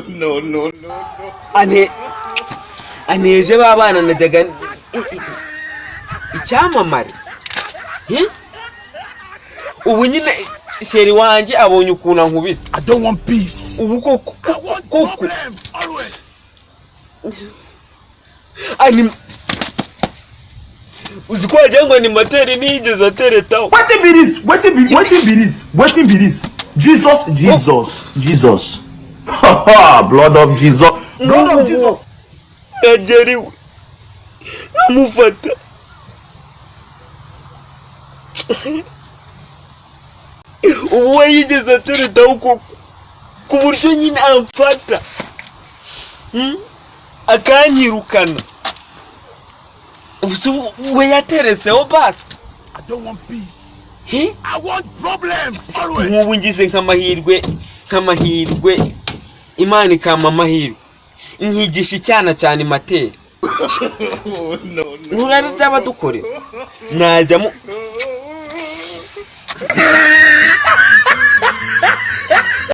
No. Aneje babana najyaga icyamamare. Ubu nyine sheri wanje abonye ukuntu nkubise. I don't want peace. Ubu koko. Always. Uziko wagira ngo ni materi nigeze ateretaho. What be this? Jesus. Blood of Jesus. Ajeriwe. Namufata. Ubu we yigeze ateretaho ku buryo nyine amfata. Akanyirukana. We yatereseho basi. I don't want peace. I want problems. Nk'ubu ngize nk'amahirwe Imana ikama amahirwe nkigisha icyana cyane materi. Nurabe byaba dukorera najya mu